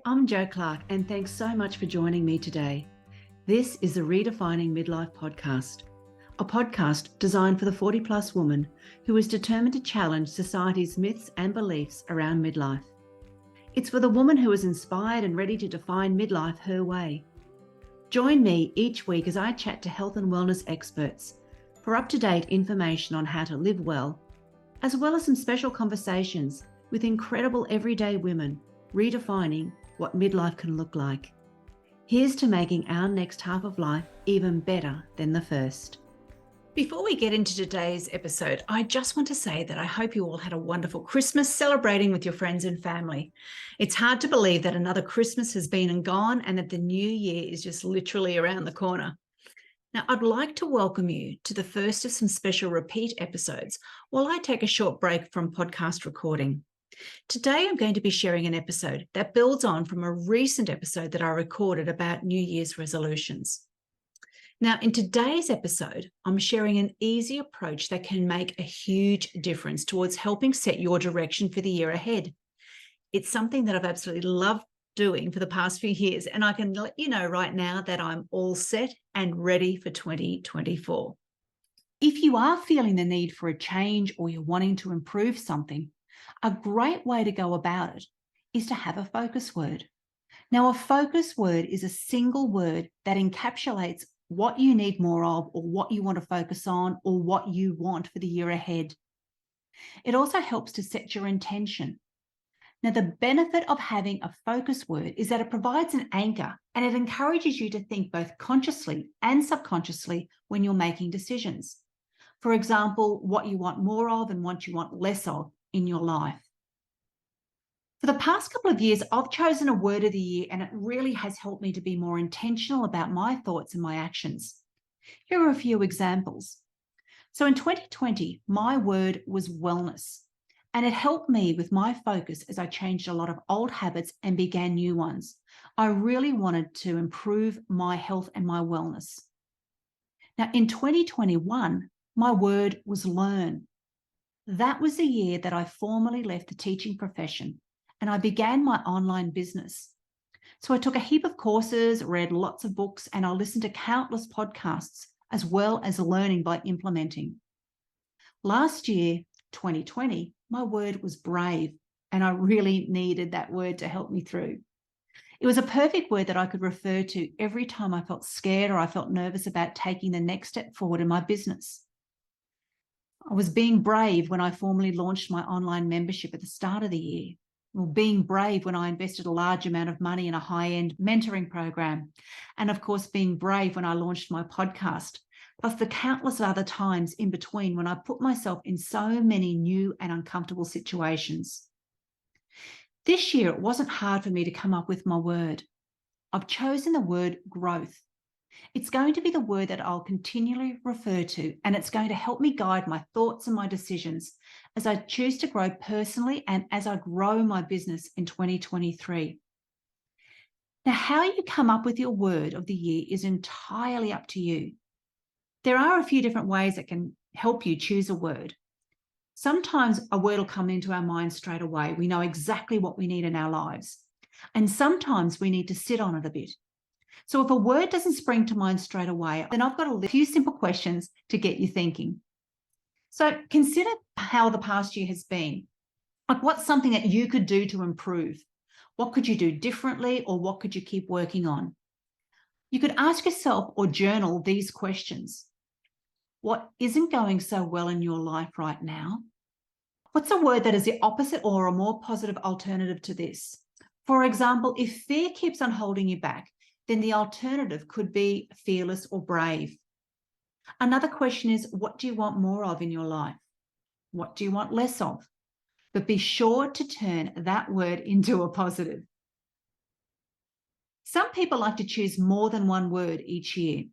I'm Jo Clark, and thanks so much for joining me today. This is the Redefining Midlife podcast, a podcast designed for the 40-plus woman who is determined to challenge society's myths and beliefs around midlife. It's for the woman who is inspired and ready to define midlife her way. Join me each week as I chat to health and wellness experts for up-to-date information on how to live well as some special conversations with incredible everyday women redefining what midlife can look like. Here's to making our next half of life even better than the first. Before we get into today's episode, I just want to say that I hope you all had a wonderful Christmas celebrating with your friends and family. It's hard to believe that another Christmas has been and gone and that the new year is just literally around the corner. Now, I'd like to welcome you to the first of some special repeat episodes while I take a short break from podcast recording. Today, I'm going to be sharing an episode that builds on from a recent episode that I recorded about New Year's resolutions. Now, in today's episode, I'm sharing an easy approach that can make a huge difference towards helping set your direction for the year ahead. It's something that I've absolutely loved doing for the past few years, and I can let you know right now that I'm all set and ready for 2024. If you are feeling the need for a change or you're wanting to improve something, a great way to go about it is to have a focus word. Now, a focus word is a single word that encapsulates what you need more of or what you want to focus on or what you want for the year ahead. It also helps to set your intention. Now, the benefit of having a focus word is that it provides an anchor and it encourages you to think both consciously and subconsciously when you're making decisions. For example, what you want more of and what you want less of in your life. For the past couple of years, I've chosen a word of the year, and it really has helped me to be more intentional about my thoughts and my actions. Here are a few examples. So in 2020, my word was wellness. And it helped me with my focus as I changed a lot of old habits and began new ones. I really wanted to improve my health and my wellness. Now, in 2021, my word was learn. That was the year that I formally left the teaching profession and I began my online business. So I took a heap of courses, read lots of books, and I listened to countless podcasts, as well as learning by implementing. Last year, 2020, my word was brave, and I really needed that word to help me through. It was a perfect word that I could refer to every time I felt scared or I felt nervous about taking the next step forward in my business. I was being brave when I formally launched my online membership at the start of the year. Well, being brave when I invested a large amount of money in a high-end mentoring program. And of course, being brave when I launched my podcast, plus the countless other times in between when I put myself in so many new and uncomfortable situations. This year, it wasn't hard for me to come up with my word. I've chosen the word growth. It's going to be the word that I'll continually refer to, and it's going to help me guide my thoughts and my decisions as I choose to grow personally and as I grow my business in 2023. Now, how you come up with your word of the year is entirely up to you. There are a few different ways that can help you choose a word. Sometimes a word will come into our mind straight away. We know exactly what we need in our lives. And sometimes we need to sit on it a bit. So if a word doesn't spring to mind straight away, then I've got a few simple questions to get you thinking. So consider how the past year has been. Like, what's something that you could do to improve? What could you do differently, or what could you keep working on? You could ask yourself or journal these questions. What isn't going so well in your life right now? What's a word that is the opposite or a more positive alternative to this? For example, if fear keeps on holding you back, then the alternative could be fearless or brave. Another question is, what do you want more of in your life? What do you want less of? But be sure to turn that word into a positive. Some people like to choose more than one word each year.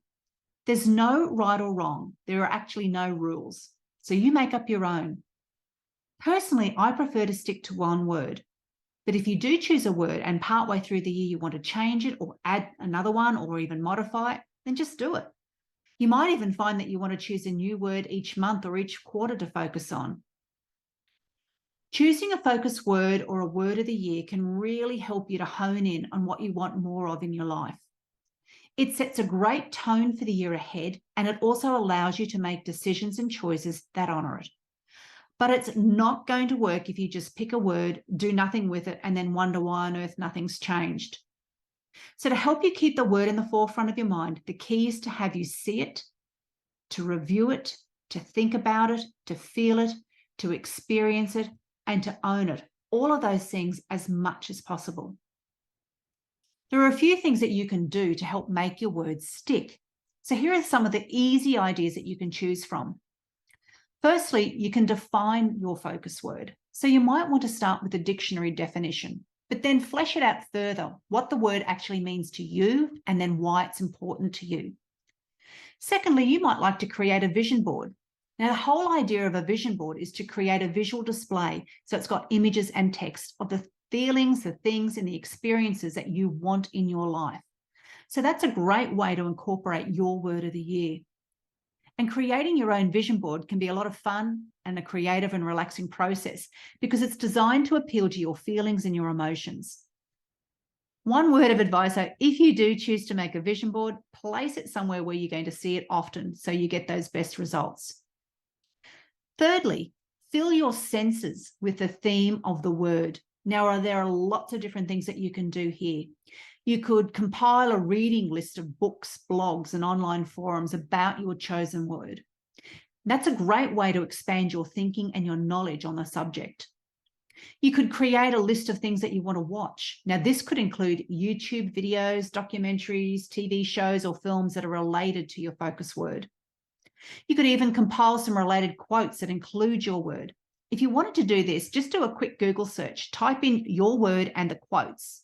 There's no right or wrong. There are actually no rules. So you make up your own. Personally, I prefer to stick to one word. But if you do choose a word and partway through the year you want to change it or add another one or even modify it, then just do it. You might even find that you want to choose a new word each month or each quarter to focus on. Choosing a focus word or a word of the year can really help you to hone in on what you want more of in your life. It sets a great tone for the year ahead, and it also allows you to make decisions and choices that honour it. But it's not going to work if you just pick a word, do nothing with it, and then wonder why on earth nothing's changed. So to help you keep the word in the forefront of your mind, the key is to have you see it, to review it, to think about it, to feel it, to experience it, and to own it. All of those things as much as possible. There are a few things that you can do to help make your words stick. So here are some of the easy ideas that you can choose from. Firstly, you can define your focus word. So you might want to start with a dictionary definition, but then flesh it out further, what the word actually means to you and then why it's important to you. Secondly, you might like to create a vision board. Now, the whole idea of a vision board is to create a visual display. So it's got images and text of the feelings, the things, and the experiences that you want in your life. So that's a great way to incorporate your word of the year. And creating your own vision board can be a lot of fun and a creative and relaxing process because it's designed to appeal to your feelings and your emotions. One word of advice, though, if you do choose to make a vision board, place it somewhere where you're going to see it often so you get those best results. Thirdly, fill your senses with the theme of the word. Now, there are lots of different things that you can do here. You could compile a reading list of books, blogs, and online forums about your chosen word. That's a great way to expand your thinking and your knowledge on the subject. You could create a list of things that you want to watch. Now, this could include YouTube videos, documentaries, TV shows, or films that are related to your focus word. You could even compile some related quotes that include your word. If you wanted to do this, just do a quick Google search, type in your word and the quotes,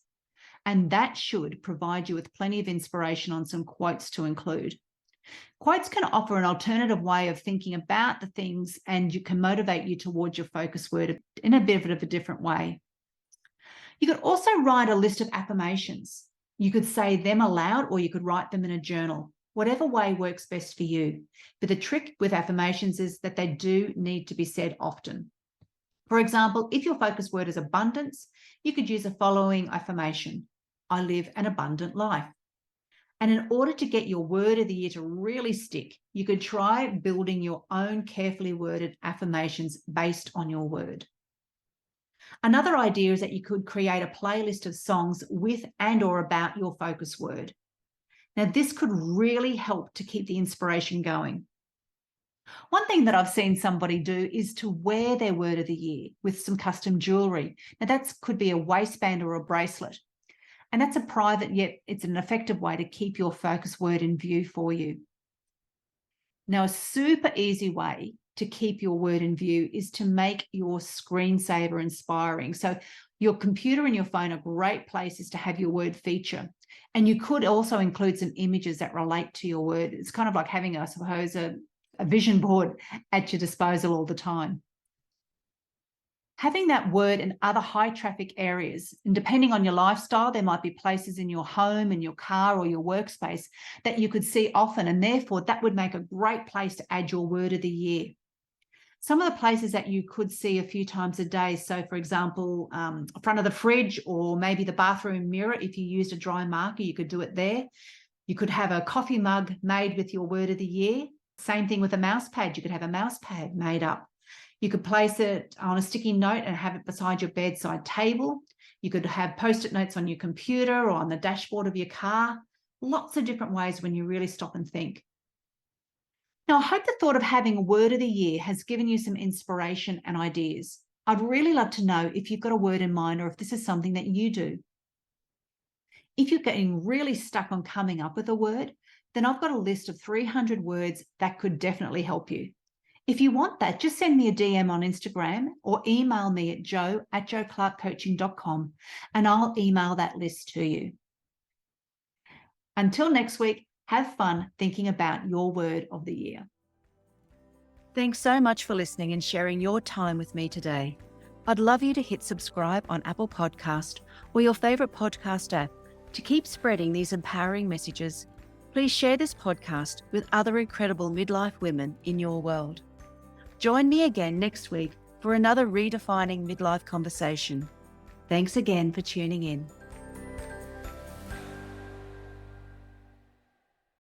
and that should provide you with plenty of inspiration on some quotes to include. Quotes can offer an alternative way of thinking about the things, and you can motivate you towards your focus word in a bit of a different way. You could also write a list of affirmations. You could say them aloud, or you could write them in a journal. Whatever way works best for you. But the trick with affirmations is that they do need to be said often. For example, if your focus word is abundance, you could use the following affirmation: I live an abundant life. And in order to get your word of the year to really stick, you could try building your own carefully worded affirmations based on your word. Another idea is that you could create a playlist of songs with and or about your focus word. Now, this could really help to keep the inspiration going. One thing that I've seen somebody do is to wear their word of the year with some custom jewelry. Now, that could be a waistband or a bracelet. And that's a private, yet it's an effective way to keep your focus word in view for you. Now, a super easy way to keep your word in view is to make your screensaver inspiring. So your computer and your phone are great places to have your word feature. And you could also include some images that relate to your word. It's kind of like having, I suppose, a vision board at your disposal all the time. Having that word in other high traffic areas, and depending on your lifestyle, there might be places in your home, in your car, or your workspace that you could see often, and therefore that would make a great place to add your word of the year. Some of the places that you could see a few times a day, so for example, front of the fridge, or maybe the bathroom mirror. If you used a dry marker, you could do it there. You could have a coffee mug made with your word of the year. Same thing with a mouse pad. You could have a mouse pad made up. You could place it on a sticky note and have it beside your bedside table. You could have post-it notes on your computer or on the dashboard of your car. Lots of different ways when you really stop and think. Now, I hope the thought of having a word of the year has given you some inspiration and ideas. I'd really love to know if you've got a word in mind or if this is something that you do. If you're getting really stuck on coming up with a word, then I've got a list of 300 words that could definitely help you. If you want that, just send me a DM on Instagram or email me at jo@joclarkcoaching.com and I'll email that list to you. Until next week, have fun thinking about your word of the year. Thanks so much for listening and sharing your time with me today. I'd love you to hit subscribe on Apple Podcast or your favorite podcast app to keep spreading these empowering messages. Please share this podcast with other incredible midlife women in your world. Join me again next week for another redefining midlife conversation. Thanks again for tuning in.